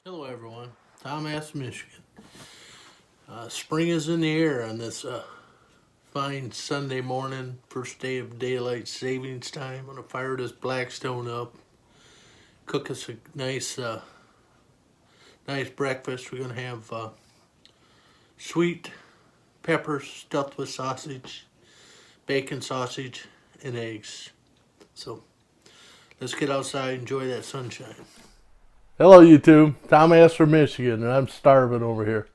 Hello, everyone. Tom S. Michigan. Spring is in the air on this fine Sunday morning, first day of daylight savings time. I'm gonna fire this Blackstone up, cook us a nice breakfast. We're gonna have sweet peppers stuffed with sausage, bacon, sausage, and eggs. So let's get outside and enjoy that sunshine. Hello, YouTube. Tom S. from Michigan, and I'm starving over here.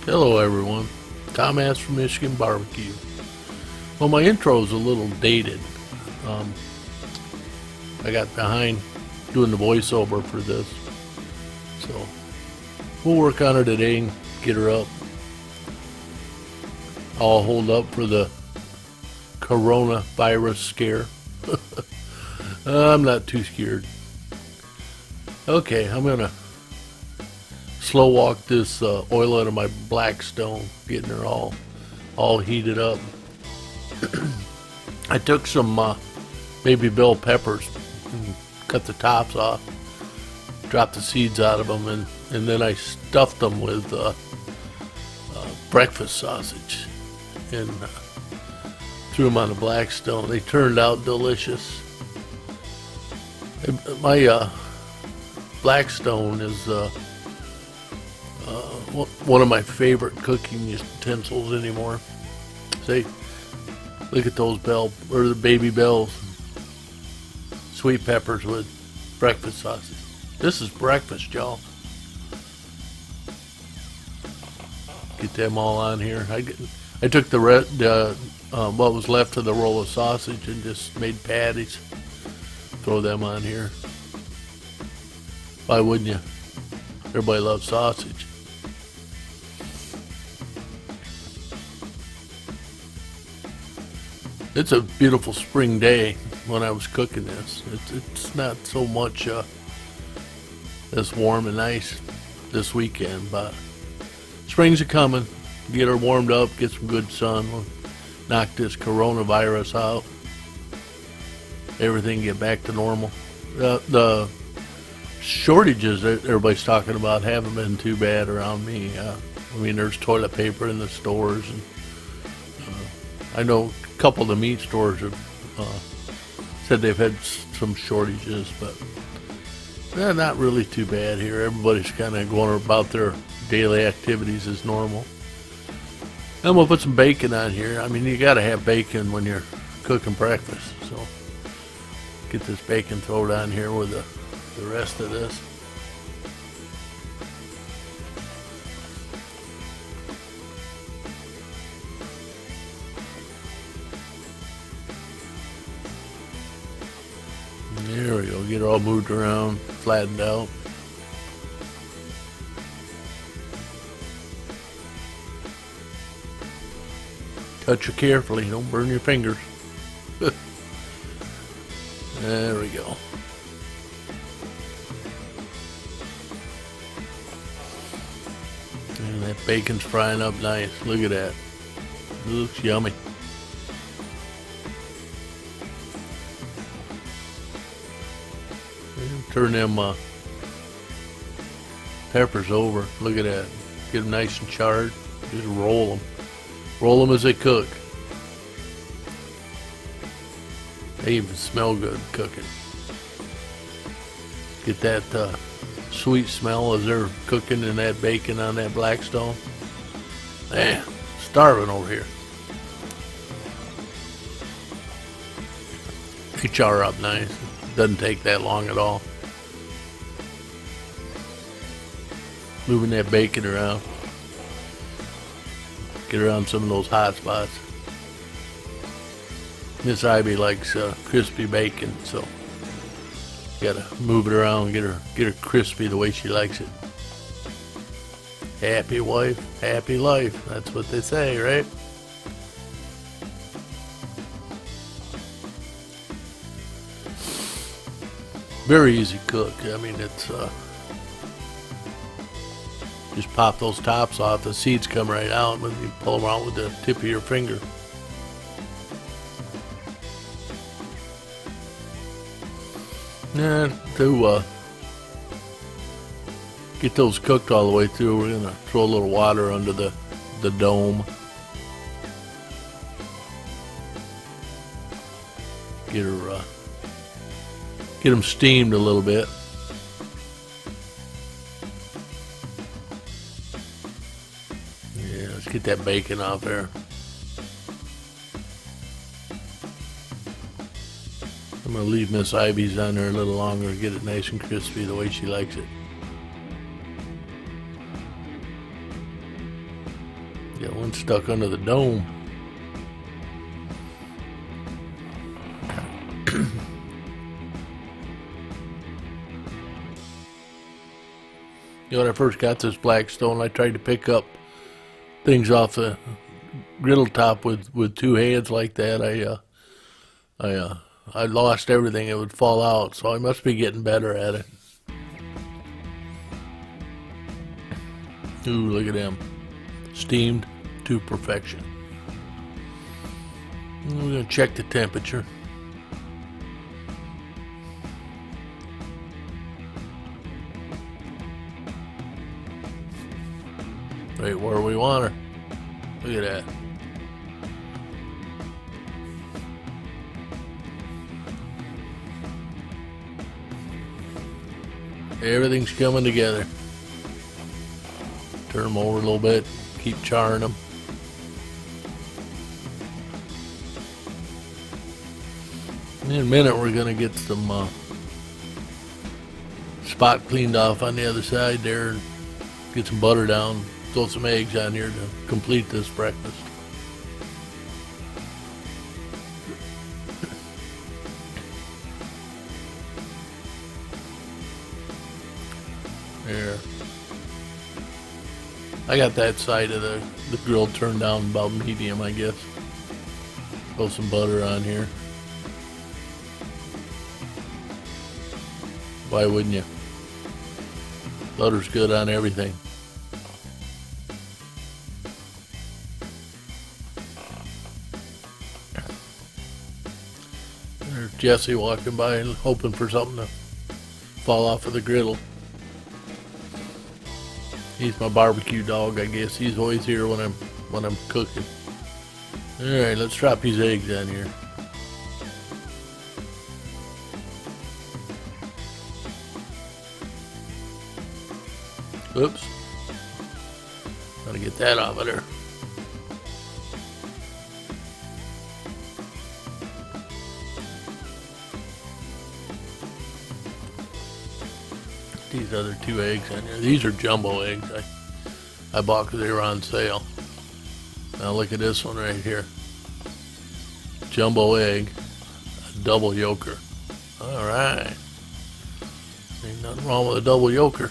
Hello, everyone. Tom S. from Michigan Barbecue. Well, my intro is a little dated. Um, I got behind doing the voiceover for this, so we'll work on her today and get her up. I'll hold up for the coronavirus scare. I'm not too scared. Okay, I'm gonna slow walk this oil out of my Blackstone, getting her all heated up. I took some baby bell peppers and cut the tops off, dropped the seeds out of them, and then I stuffed them with breakfast sausage and threw them on the Blackstone. They turned out delicious. My Blackstone is one of my favorite cooking utensils anymore. See, look at those the baby bells, sweet peppers with breakfast sausage. This is breakfast, y'all. Get them all on here. I took what was left of the roll of sausage and just made patties. Throw them on here. Why wouldn't you? Everybody loves sausage. It's a beautiful spring day when I was cooking this. It's not so much this warm and nice this weekend, but spring's a coming. Get her warmed up, get some good sun. We'll knock this coronavirus out. Everything get back to normal. The shortages that everybody's talking about haven't been too bad around me. I mean, there's toilet paper in the stores, and I know a couple of the meat stores have said they've had some shortages, but they're not really too bad here. Everybody's kind of going about their daily activities as normal. And we'll put some bacon on here. I mean, you got to have bacon when you're cooking breakfast, so get this bacon thrown on here with the rest of this. There we go. Get it all moved around, flattened out. Touch it carefully. Don't burn your fingers. There we go. And that bacon's frying up nice. Look at that. It looks yummy. Turn them peppers over. Look at that. Get them nice and charred. Just roll them. Roll them as they cook. They even smell good cooking. Get that sweet smell as they're cooking in that bacon on that Blackstone. Man, starving over here. They char up nice. Doesn't take that long at all. Moving that bacon around. Get around some of those hot spots. Miss Ivy likes crispy bacon, so you gotta move it around, get her crispy the way she likes it. Happy wife, happy life. That's what they say, right? Very easy cook. I mean, it's just pop those tops off. The seeds come right out when you pull them out with the tip of your finger. And to get those cooked all the way through, we're gonna throw a little water under the dome. Get them steamed a little bit. Yeah, let's get that bacon off there. I'm gonna leave Miss Ivy's on there a little longer, get it nice and crispy the way she likes it. Got one stuck under the dome. You know, when I first got this Blackstone, I tried to pick up things off the griddle top with two hands like that. I lost everything; it would fall out. So I must be getting better at it. Ooh, look at them, steamed to perfection. We're gonna check the temperature. Right where we want her. Look at that. Everything's coming together. Turn them over a little bit. Keep charring them. In a minute we're going to get some spot cleaned off on the other side there and get some butter down. Throw some eggs on here to complete this breakfast. There. I got that side of the grill turned down about medium, I guess. Throw some butter on here. Why wouldn't you? Butter's good on everything. There's Jesse walking by and hoping for something to fall off of the griddle. He's my barbecue dog, I guess. He's always here when I'm cooking. All right, let's drop these eggs on here. Oops. Gotta get that off of there. These other two eggs in here. These are jumbo eggs I bought because they were on sale. Now look at this one right here. Jumbo egg, a double yolker. All right. Ain't nothing wrong with a double yolker.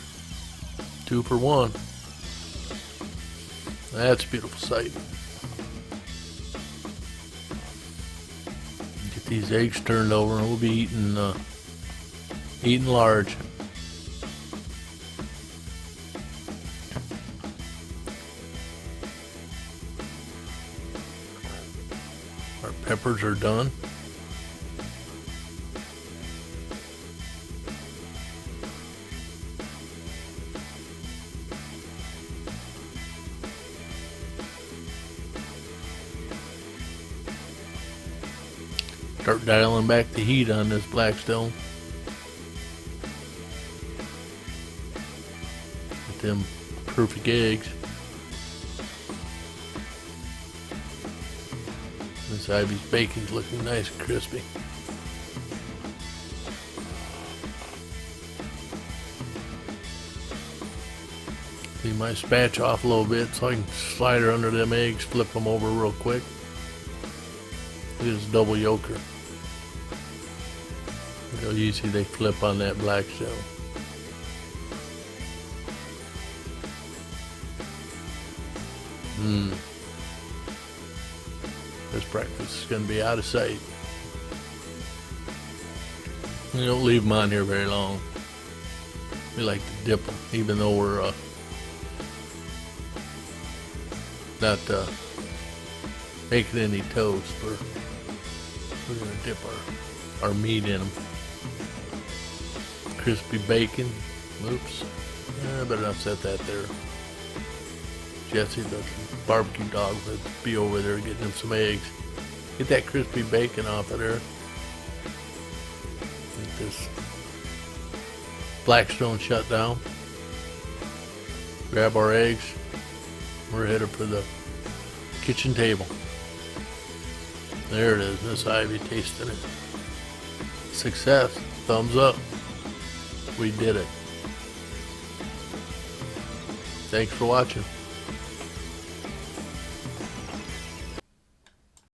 2 for 1. That's a beautiful sight. Get these eggs turned over and we'll be eating large. Our peppers are done. Start dialing back the heat on this Blackstone. Get them perfect eggs. Miss Ivy's bacon's looking nice and crispy. Leave my spatch off a little bit so I can slide her under them eggs, flip them over real quick. Look at this double yolker. Look how easy they flip on that Blackstone. This breakfast is going to be out of sight. We don't leave them on here very long. We like to dip them, even though we're not making any toast. We're going to dip our meat in them. Crispy bacon. Oops. I better not set that there. Jesse, the barbecue dog, would be over there getting him some eggs. Get that crispy bacon off of there. Get this Blackstone shut down. Grab our eggs. We're headed for the kitchen table. There it is, Miss Ivy tasting it. Success. Thumbs up. We did it. Thanks for watching.